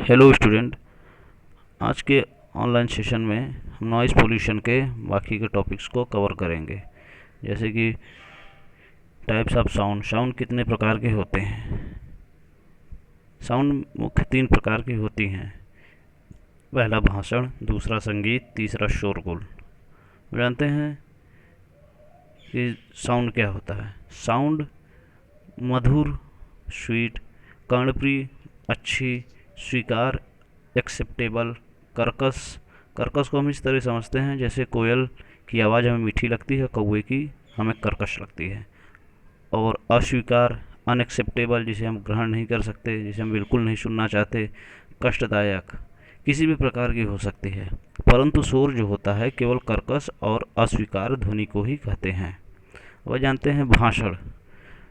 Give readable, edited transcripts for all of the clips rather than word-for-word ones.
Hello student. आज के online session में हम नॉइज़ पोल्यूशन के बाकी के टॉपिक्स को कवर करेंगे, जैसे कि टाइप्स ऑफ साउंड। साउंड कितने प्रकार के होते हैं? साउंड मुख्य 3 प्रकार की होती हैं। पहला भाषण, दूसरा संगीत, तीसरा शोरगुल। जानते हैं कि साउंड क्या होता है? साउंड मधुर, स्वीट, कर्णप्रिय, अच्छी, स्वीकार, एक्सेप्टेबल, कर्कश को हम इस तरह समझते हैं जैसे कोयल की आवाज़ हमें मीठी लगती है, कौवे की हमें कर्कश लगती है। और अस्वीकार, अनएक्सेप्टेबल, जिसे हम ग्रहण नहीं कर सकते, जिसे हम बिल्कुल नहीं सुनना चाहते, कष्टदायक, किसी भी प्रकार की हो सकती है। परंतु शोर जो होता है केवल कर्कश और अस्वीकार ध्वनि को ही कहते हैं। वह जानते हैं भाषण,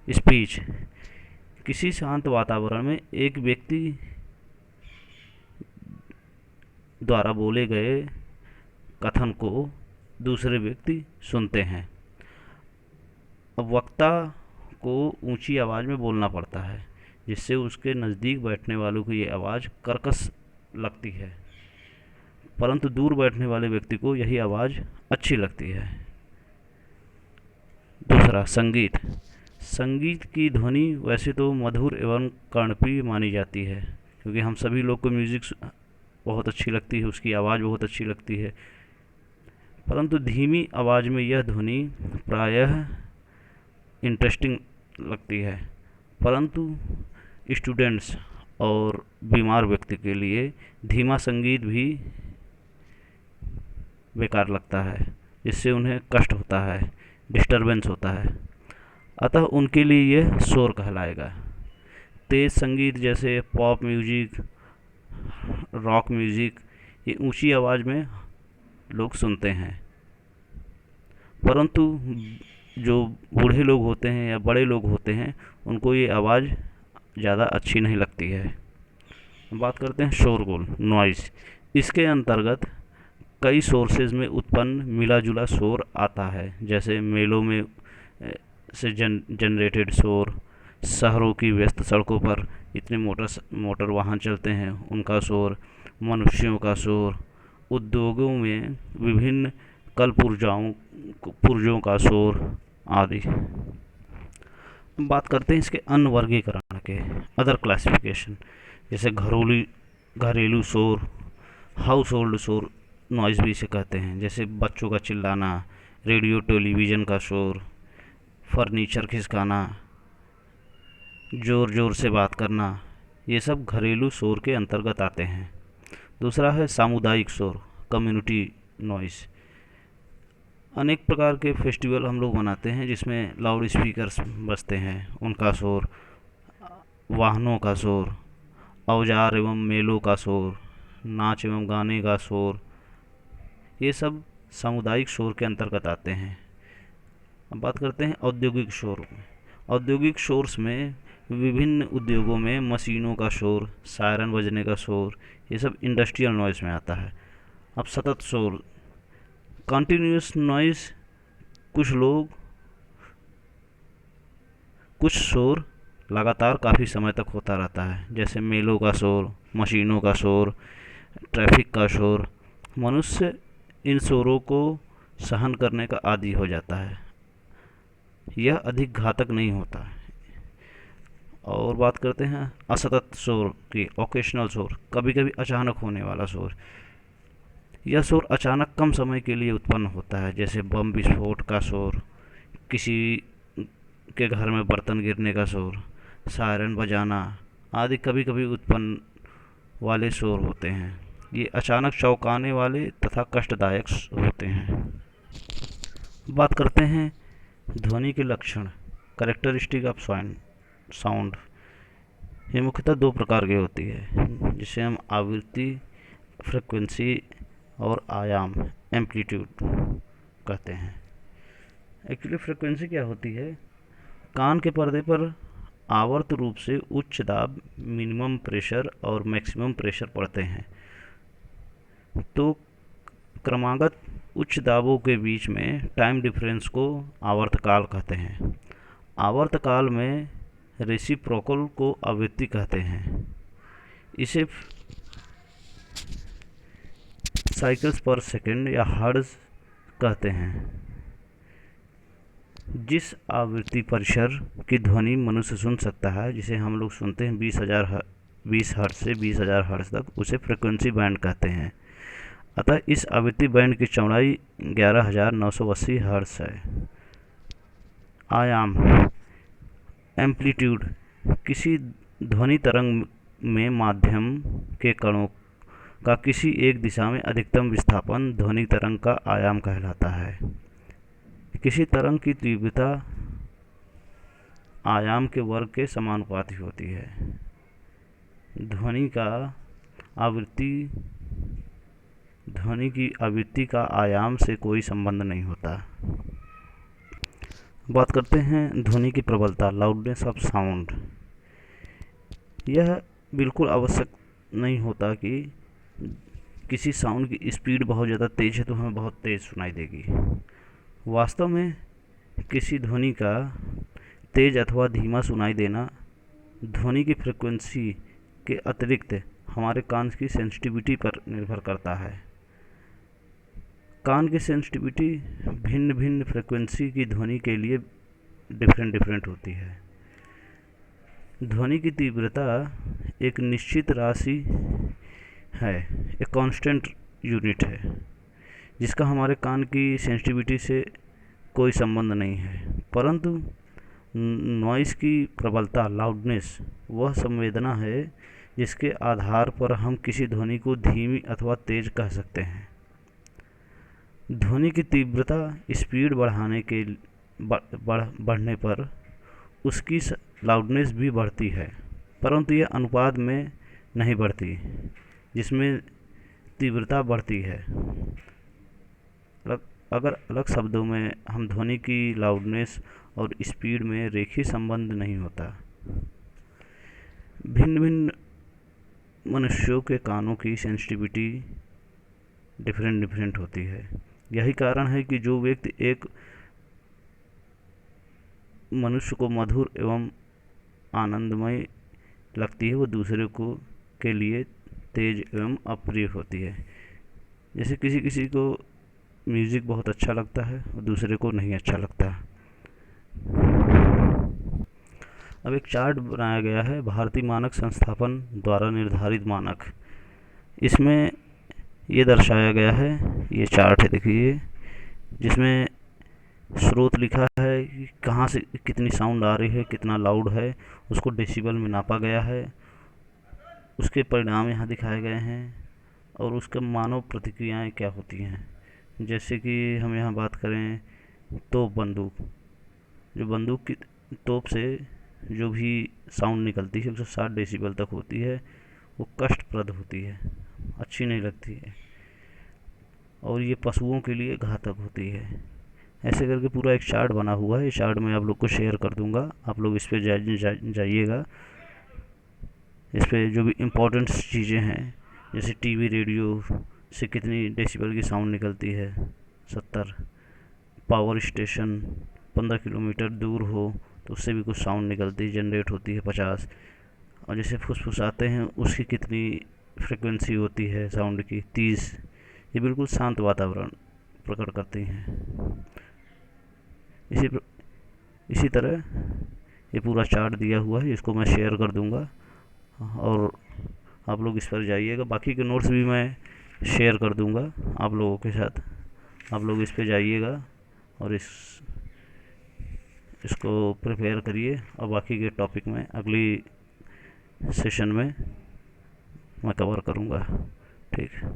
स्पीच, किसी शांत वातावरण में एक व्यक्ति द्वारा बोले गए कथन को दूसरे व्यक्ति सुनते हैं। अब वक्ता को ऊंची आवाज़ में बोलना पड़ता है, जिससे उसके नज़दीक बैठने वालों को ये आवाज़ कर्कश लगती है, परंतु दूर बैठने वाले व्यक्ति को यही आवाज़ अच्छी लगती है। दूसरा संगीत। संगीत की ध्वनि वैसे तो मधुर एवं कर्णप्रिय मानी जाती है, क्योंकि हम सभी लोग को म्यूज़िक बहुत अच्छी लगती है, उसकी आवाज़ बहुत अच्छी लगती है। परंतु धीमी आवाज़ में यह ध्वनि प्रायः इंटरेस्टिंग लगती है, परंतु स्टूडेंट्स और बीमार व्यक्ति के लिए धीमा संगीत भी बेकार लगता है, जिससे उन्हें कष्ट होता है, डिस्टरबेंस होता है, अतः उनके लिए यह शोर कहलाएगा। तेज़ संगीत जैसे पॉप म्यूजिक, रॉक म्यूजिक, ये ऊंची आवाज़ में लोग सुनते हैं, परंतु जो बूढ़े लोग होते हैं या बड़े लोग होते हैं उनको ये आवाज़ ज़्यादा अच्छी नहीं लगती है। बात करते हैं शोरगुल, नॉइज़। इसके अंतर्गत कई सोर्सेज में उत्पन्न मिला जुला शोर आता है, जैसे मेलों में से जनरेटेड शोर, शहरों की व्यस्त सड़कों पर इतने मोटर वाहन चलते हैं उनका शोर, मनुष्यों का शोर, उद्योगों में विभिन्न कल पुर्जों का शोर आदि। बात करते हैं इसके अन्य वर्गीकरण के, अदर क्लासिफिकेशन, जैसे घरेलू शोर, हाउस होल्ड शोर नॉइज़ भी इसे कहते हैं, जैसे बच्चों का चिल्लाना, रेडियो टेलीविज़न का शोर, फर्नीचर खिसकाना, ज़ोर ज़ोर से बात करना, ये सब घरेलू शोर के अंतर्गत आते हैं। दूसरा है सामुदायिक शोर, कम्युनिटी नॉइज़। अनेक प्रकार के फेस्टिवल हम लोग मनाते हैं जिसमें लाउड स्पीकर्स बजते हैं, उनका शोर, वाहनों का शोर, औजार एवं मेलों का शोर, नाच एवं गाने का शोर, ये सब सामुदायिक शोर के अंतर्गत आते हैं। अब बात करते हैं औद्योगिक शोर। औद्योगिक शोर्स में विभिन्न उद्योगों में मशीनों का शोर, सायरन बजने का शोर, ये सब इंडस्ट्रियल नॉइज़ में आता है। अब सतत शोर, कंटिन्यूस नॉइज़, कुछ शोर लगातार काफ़ी समय तक होता रहता है, जैसे मेलों का शोर, मशीनों का शोर, ट्रैफिक का शोर। मनुष्य इन शोरों को सहन करने का आदी हो जाता है, यह अधिक घातक नहीं होता है। और बात करते हैं असतत शोर की, ओकेशनल शोर, कभी कभी अचानक होने वाला शोर। यह शोर अचानक कम समय के लिए उत्पन्न होता है, जैसे बम विस्फोट का शोर, किसी के घर में बर्तन गिरने का शोर, सायरन बजाना आदि कभी कभी उत्पन्न वाले शोर होते हैं। ये अचानक चौंकाने वाले तथा कष्टदायक होते हैं। बात करते हैं ध्वनि के लक्षण, कैरेक्टरिस्टिक ऑफ साउंड। ये मुख्यतः 2 प्रकार की होती है, जिसे हम आवृत्ति, फ्रिक्वेंसी, और आयाम, एम्पलीट्यूड कहते हैं। एक्चुअली फ्रिक्वेंसी क्या होती है? कान के पर्दे पर आवर्त रूप से उच्च दाब, मिनिमम प्रेशर और मैक्सिमम प्रेशर पड़ते हैं, तो क्रमागत उच्च दाबों के बीच में टाइम डिफरेंस को आवर्तकाल कहते हैं। आवर्तकाल में रेसिप्रोकल को आवृत्ति कहते हैं। इसे साइकिल्स पर सेकंड या हर्ट्ज कहते हैं। जिस आवृत्ति परिसर की ध्वनि मनुष्य सुन सकता है, जिसे हम लोग सुनते हैं 20 हर्ट्ज से 20,000 हर्ट्ज तक, उसे फ्रिक्वेंसी बैंड कहते हैं। अतः इस आवृत्ति बैंड की चौड़ाई 11,980 हर्ट्ज है। आयाम एम्पलीट्यूड किसी ध्वनि तरंग में माध्यम के कणों का किसी एक दिशा में अधिकतम विस्थापन ध्वनि तरंग का आयाम कहलाता है। किसी तरंग की तीव्रता आयाम के वर्ग के समानुपाती होती है। ध्वनि की आवृत्ति का आयाम से कोई संबंध नहीं होता। बात करते हैं ध्वनि की प्रबलता, लाउडनेस ऑफ साउंड। यह बिल्कुल आवश्यक नहीं होता कि किसी साउंड की स्पीड बहुत ज़्यादा तेज़ है तो हमें बहुत तेज़ सुनाई देगी। वास्तव में किसी ध्वनि का तेज़ अथवा धीमा सुनाई देना ध्वनि की फ्रिक्वेंसी के अतिरिक्त हमारे कान की सेंसिटिविटी पर निर्भर करता है। कान की सेंसिटिविटी भिन्न भिन्न फ्रिक्वेंसी की ध्वनि के लिए डिफरेंट होती है। ध्वनि की तीव्रता एक निश्चित राशि है, एक कांस्टेंट यूनिट है, जिसका हमारे कान की सेंसिटिविटी से कोई संबंध नहीं है। परंतु नॉइज़ की प्रबलता, लाउडनेस, वह संवेदना है जिसके आधार पर हम किसी ध्वनि को धीमी अथवा तेज कह सकते हैं। ध्वनि की तीव्रता स्पीड बढ़ने पर उसकी लाउडनेस भी बढ़ती है, परंतु यह अनुपात में नहीं बढ़ती जिसमें तीव्रता बढ़ती है। अगर अलग शब्दों में हम ध्वनि की लाउडनेस और स्पीड में रेखीय संबंध नहीं होता। भिन्न भिन्न मनुष्यों के कानों की सेंसिटिविटी डिफरेंट होती है। यही कारण है कि जो व्यक्ति एक मनुष्य को मधुर एवं आनंदमय लगती है, वो दूसरे को के लिए तेज एवं अप्रिय होती है। जैसे किसी को म्यूज़िक बहुत अच्छा लगता है और दूसरे को नहीं अच्छा लगता। अब एक चार्ट बनाया गया है, भारतीय मानक संस्थान द्वारा निर्धारित मानक। इसमें ये दर्शाया गया है, ये चार्ट है देखिए, जिसमें स्रोत लिखा है कि कहाँ से कितनी साउंड आ रही है, कितना लाउड है, उसको डेसिबल में नापा गया है। उसके परिणाम यहाँ दिखाए गए हैं और उसका मानव प्रतिक्रियाएं क्या होती हैं। जैसे कि हम यहाँ बात करें तोप बंदूक, जो बंदूक की तोप से जो भी साउंड निकलती है 160 डेसिबल तक होती है, वो कष्टप्रद होती है, अच्छी नहीं लगती है और ये पशुओं के लिए घातक होती है। ऐसे करके पूरा एक चार्ट बना हुआ है। ये चार्ट मैं आप लोग को शेयर कर दूंगा, आप लोग इस पर जाइएगा। इस पर जो भी इम्पोर्टेंट चीज़ें हैं, जैसे टीवी रेडियो से कितनी डेसिबल की साउंड निकलती है 70, पावर स्टेशन 15 किलोमीटर दूर हो तो उससे भी कुछ साउंड निकलती जनरेट होती है 50, और जैसे फुसफुसाते हैं उसकी कितनी फ्रिक्वेंसी होती है साउंड की 30। ये बिल्कुल शांत वातावरण प्रकट करती हैं। इसी तरह ये पूरा चार्ट दिया हुआ है, इसको मैं शेयर कर दूंगा और आप लोग इस पर जाइएगा। बाकी के नोट्स भी मैं शेयर कर दूंगा आप लोगों के साथ। आप लोग इस पे जाइएगा और इसको प्रिपेयर करिए और बाकी के टॉपिक में अगली सेशन में मैं कवर करूंगा। ठीक है।